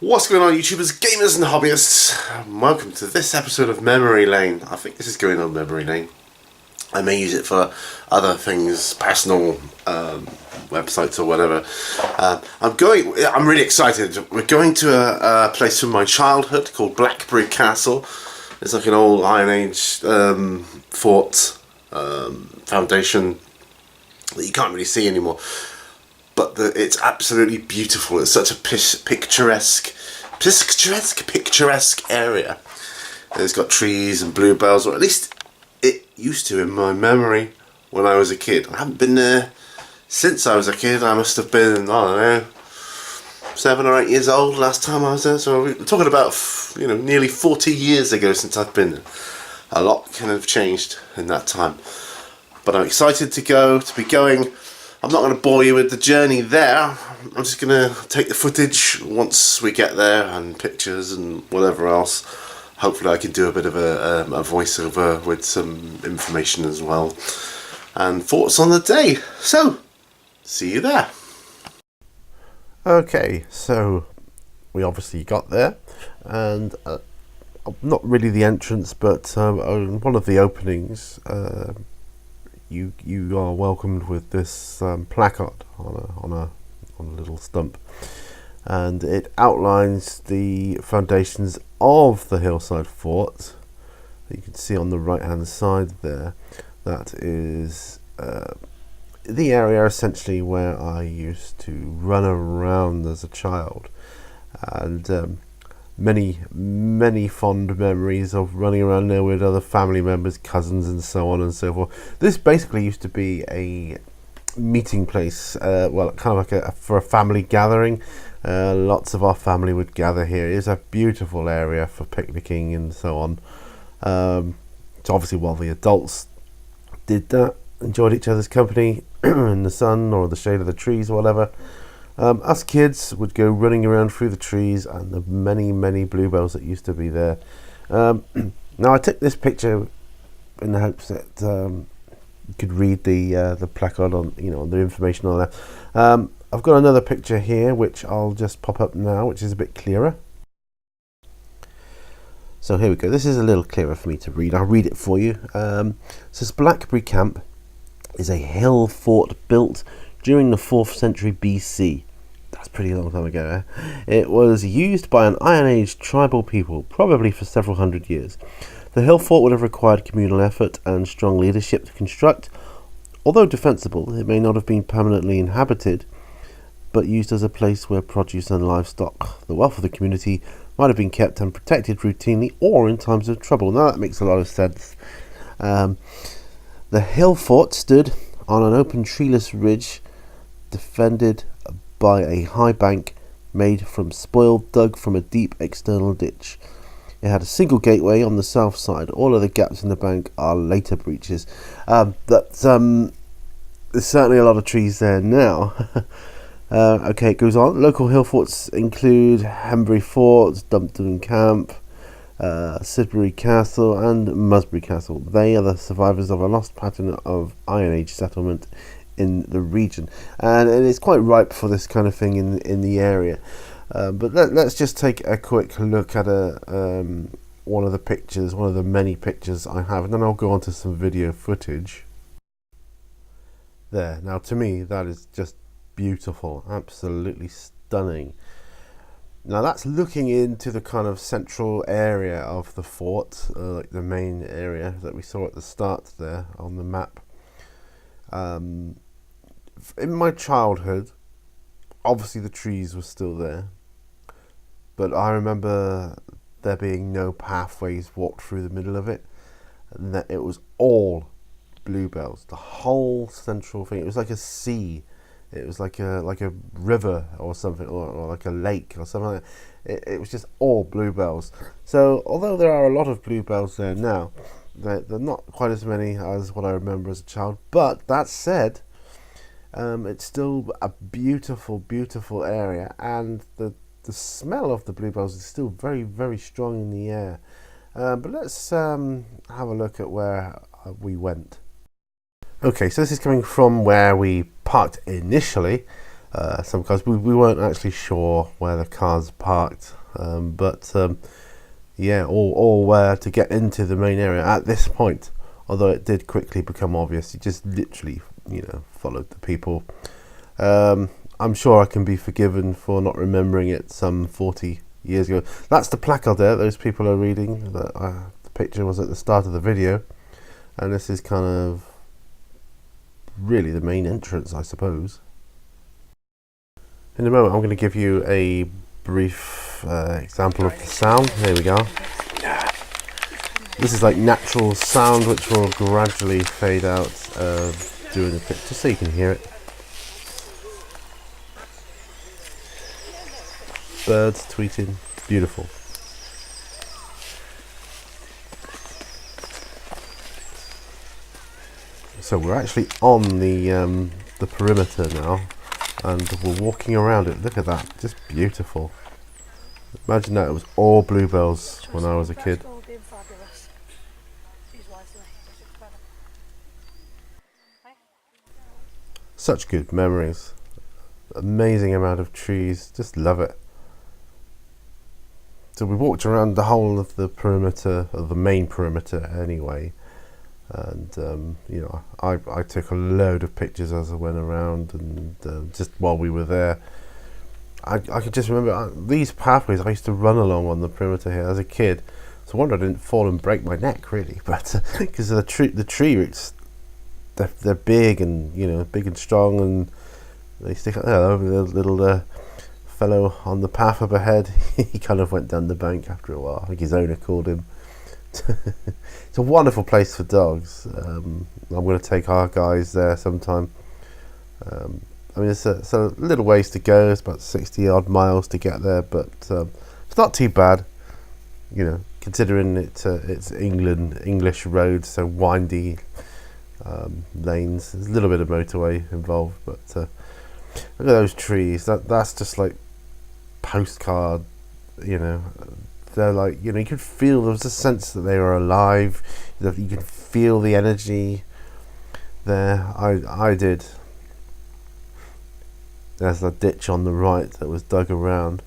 What's going on, YouTubers, gamers and hobbyists? Welcome to this episode of Memory Lane. I think this is going on Memory Lane. I may use it for other things, personal websites or whatever. I'm really excited. We're going to a place from my childhood called Blackbury Castle. It's like an old Iron Age fort foundation that you can't really see anymore. But it's absolutely beautiful. It's such a picturesque area. And it's got trees and bluebells, or at least it used to in my memory when I was a kid. I haven't been there since I was a kid. I must have been, I don't know, 7 or 8 years old last time I was there. So we're talking about, nearly 40 years ago since I've been there. A lot can have changed in that time. But I'm excited to be going. I'm not going to bore you with the journey there. I'm just going to take the footage once we get there and pictures and whatever else. Hopefully I can do a bit of a voiceover with some information as well. And thoughts on the day. So, see you there. Okay, so we obviously got there. And not really the entrance, but on one of the openings, you are welcomed with this placard on a little stump, and it outlines the foundations of the hillside fort. You can see on the right hand side there. That is the area essentially where I used to run around as a child, and many fond memories of running around there with other family members, cousins and so on and so forth. This basically used to be a meeting place, kind of like for a family gathering. Lots of our family would gather here. It is a beautiful area for picnicking and so on. So obviously while the adults did that, enjoyed each other's company in the sun or the shade of the trees or whatever, us kids would go running around through the trees and the many bluebells that used to be there. Now I took this picture in the hopes that you could read the placard on the information on there. I've got another picture here which I'll just pop up now, which is a bit clearer. So here we go. This is a little clearer for me to read. I'll read it for you. It says Blackbury Camp is a hill fort built during the 4th century BC. That's a pretty long time ago. It was used by an Iron Age tribal people, probably for several hundred years. The hill fort would have required communal effort and strong leadership to construct. Although defensible, it may not have been permanently inhabited, but used as a place where produce and livestock, the wealth of the community, might have been kept and protected routinely or in times of trouble. Now that makes a lot of sense. The hill fort stood on an open treeless ridge defended by a high bank made from spoil dug from a deep external ditch. It had a single gateway on the south side. All of the gaps in the bank are later breaches. There's certainly a lot of trees there now. Okay, it goes on. Local hill forts include Hembury Fort, Dumpton Camp, Sidbury Castle and Musbury Castle. They are the survivors of a lost pattern of Iron Age settlement in the region, and it's quite ripe for this kind of thing in the area. But let's just take a quick look at one of the pictures, one of the many pictures I have, and then I'll go on to some video footage. There, now to me that is just beautiful, absolutely stunning. Now that's looking into the kind of central area of the fort, like the main area that we saw at the start there on the map. In my childhood, obviously the trees were still there, but I remember there being no pathways walked through the middle of it, and that it was all bluebells, the whole central thing. It was like a sea. It was like a river or something, or like a lake or something like that. It was just all bluebells. So although there are a lot of bluebells there now, they're not quite as many as what I remember as a child. But that said, it's still a beautiful area, and the smell of the bluebells is still very strong in the air. But let's have a look at where we went. Okay, so this is coming from where we parked initially. some cars. We weren't actually sure where the cars parked, but yeah, all where to get into the main area at this point. Although it did quickly become obvious, you just literally, followed the people. I'm sure I can be forgiven for not remembering it some 40 years ago. That's the placard there. Those people are reading. The picture was at the start of the video, and this is kind of really the main entrance, I suppose. In a moment, I'm going to give you a brief example of the sound. Here we go. This is like natural sound, which will gradually fade out during the picture, just so you can hear it. Birds tweeting, beautiful. So we're actually on the perimeter now, and we're walking around it. Look at that, just beautiful. Imagine that it was all bluebells when I was a kid. Such good memories. Amazing amount of trees, just love it. So we walked around the whole of the perimeter, of the main perimeter anyway, and I took a load of pictures as I went around, and just while we were there, I could just remember these pathways I used to run along on the perimeter here as a kid. So I wonder I didn't fall and break my neck really, but because of the tree roots, they're big and big and strong, and they stick out there. The little fellow on the path up ahead, he kind of went down the bank after a while. I think his owner called him. It's a wonderful place for dogs. I'm going to take our guys there sometime. I mean, it's a little ways to go. It's about 60 odd miles to get there, but it's not too bad, considering it's English roads, so windy lanes. There's a little bit of motorway involved, but look at those trees. That's just like postcard. They're like, you could feel, there was a sense that they were alive. That you could feel the energy there. I did. There's a ditch on the right that was dug around.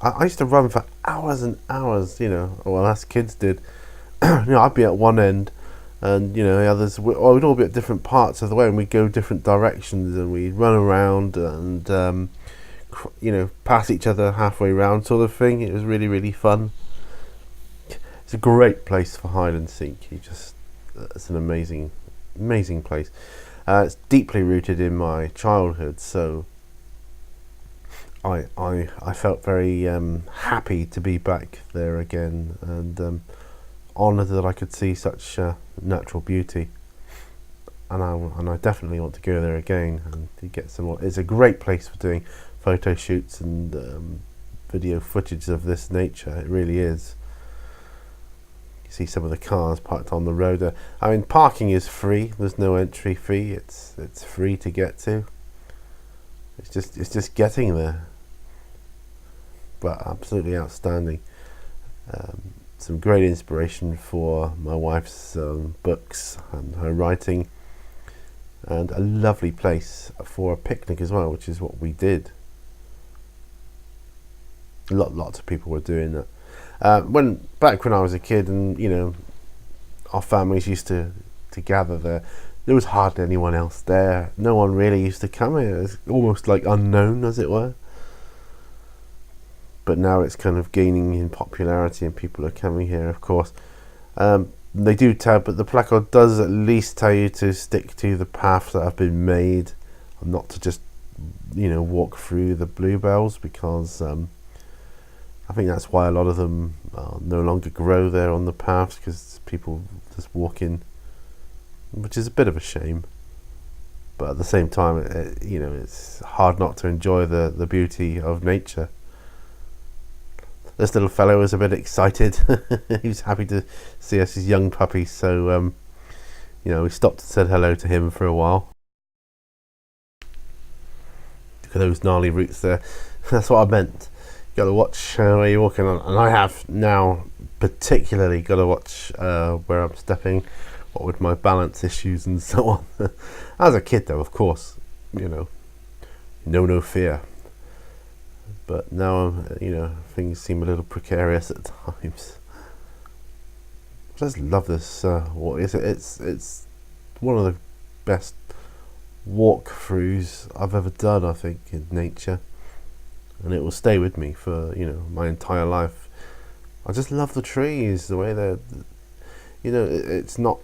I used to run for hours and hours, well, as kids did. I'd be at one end, and the others we'd all be at different parts of the way, and we'd go different directions, and we'd run around and pass each other halfway round, sort of thing. It was really, really fun. It's a great place for hide and seek. It's an amazing place. It's deeply rooted in my childhood, so I felt very happy to be back there again, and honoured that I could see such natural beauty, and I definitely want to go there again and to get some more. It's a great place for doing photo shoots and video footage of this nature. It really is. You see some of the cars parked on the road there. I mean, parking is free. There's no entry fee. It's free to get to. It's just getting there. But absolutely outstanding. Some great inspiration for my wife's books and her writing, and a lovely place for a picnic as well, which is what we did. Lots of people were doing that. Back when I was a kid, and our families used to gather there, there was hardly anyone else there. No one really used to come here. It's almost like unknown, as it were. But now it's kind of gaining in popularity, and people are coming here, of course. They do tell, but the placard does at least tell you to stick to the paths that have been made, and not to just walk through the bluebells, because I think that's why a lot of them no longer grow there on the paths, because people just walk in, which is a bit of a shame. But at the same time, it's hard not to enjoy the beauty of nature. This little fellow was a bit excited. He was happy to see us as young puppies, so we stopped and said hello to him for a while. Look at those gnarly roots there. That's what I meant. You got to watch where you're walking on, and I have now particularly got to watch where I'm stepping, what with my balance issues and so on. As a kid, though, of course, you know, no fear. But now, things seem a little precarious at times. I just love this. What is it? It's one of the best walkthroughs I've ever done, I think, in nature, and it will stay with me for my entire life. I just love the trees, the way they're, it's not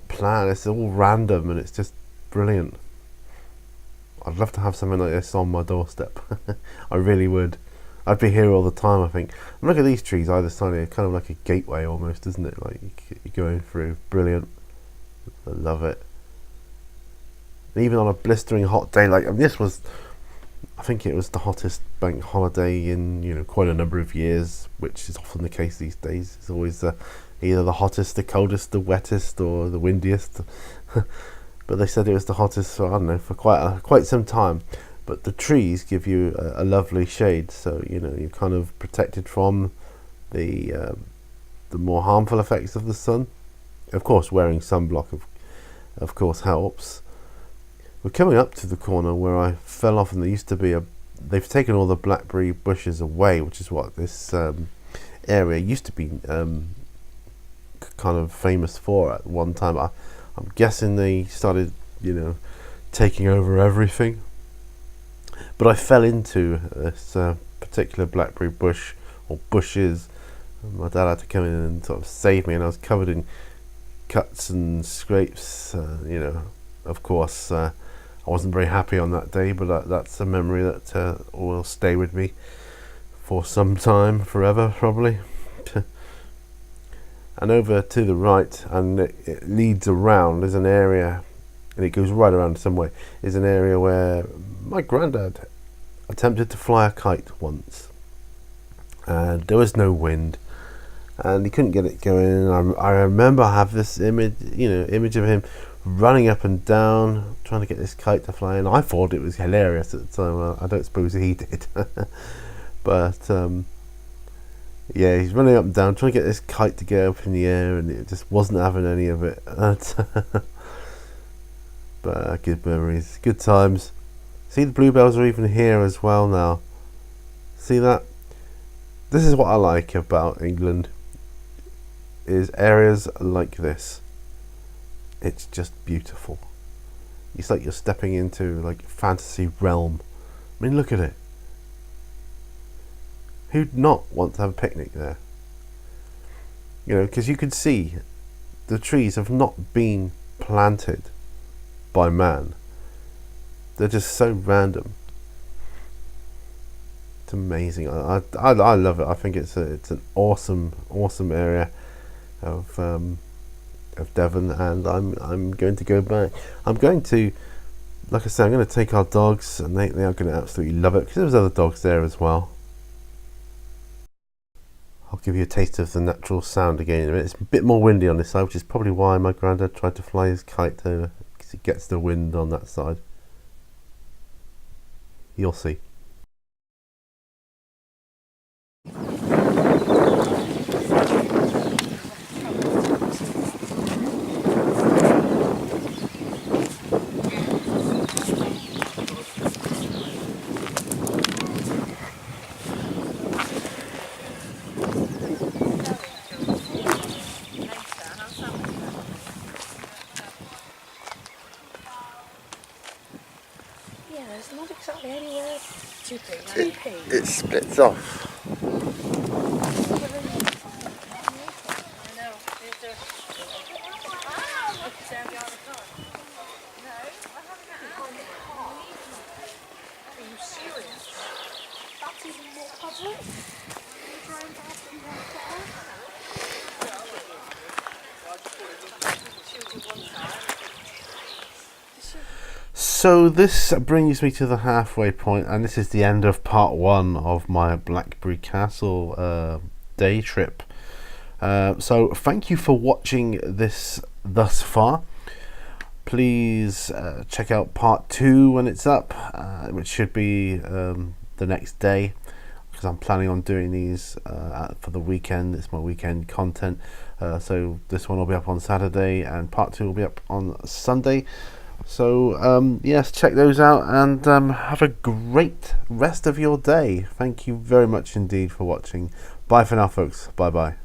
planned. It's all random, and it's just brilliant. I'd love to have something like this on my doorstep. I really would. I'd be here all the time, I think. And look at these trees either side. They're kind of like a gateway almost, isn't it? Like you're going through. Brilliant. I love it. And even on a blistering hot day, like this was, I think it was the hottest bank holiday in quite a number of years, which is often the case these days. It's always either the hottest, the coldest, the wettest, or the windiest. But they said it was the hottest for, I don't know, for quite some time. But the trees give you a lovely shade, so you're kind of protected from the more harmful effects of the sun. Of course, wearing sunblock of course helps. We're coming up to the corner where I fell off, and there used to be they've taken all the blackberry bushes away, which is what this area used to be kind of famous for at one time. I'm guessing they started, taking over everything. But I fell into this particular blackberry bush, or bushes. And my dad had to come in and sort of save me, and I was covered in cuts and scrapes. Of course, I wasn't very happy on that day, but that's a memory that will stay with me for some time, forever probably. And over to the right, and it leads around, there's an area, and it goes right around some way, is an area where my granddad attempted to fly a kite once, and there was no wind, and he couldn't get it going. I remember I have this image of him running up and down trying to get this kite to fly, and I thought it was hilarious at the time. I don't suppose he did. But yeah, he's running up and down trying to get this kite to get up in the air, and it just wasn't having any of it. But good memories, good times. See, the bluebells are even here as well now. See that? This is what I like about England, is areas like this. It's just beautiful. It's like you're stepping into like fantasy realm. I mean, look at it. Who'd not want to have a picnic there? Because you can see the trees have not been planted by man. They're just so random. It's amazing. I love it. I think it's an awesome area of Devon, and I'm going to go back. I'm going to, like I said, I'm going to take our dogs, and they are going to absolutely love it, because there's other dogs there as well. I'll give you a taste of the natural sound again in a minute. It's a bit more windy on this side, which is probably why my granddad tried to fly his kite over, because it gets the wind on that side. You'll see. Yeah, there's not exactly anywhere to be. It splits off. Are you serious? That's even more public. So this brings me to the halfway point, and this is the end of part 1 of my Blackbury Castle day trip. So thank you for watching this thus far. Please check out part 2 when it's up, which should be the next day, because I'm planning on doing these for the weekend. It's my weekend content. So this one will be up on Saturday, and part 2 will be up on Sunday. So yes, check those out, and have a great rest of your day. Thank you very much indeed for watching. Bye for now, folks. Bye bye.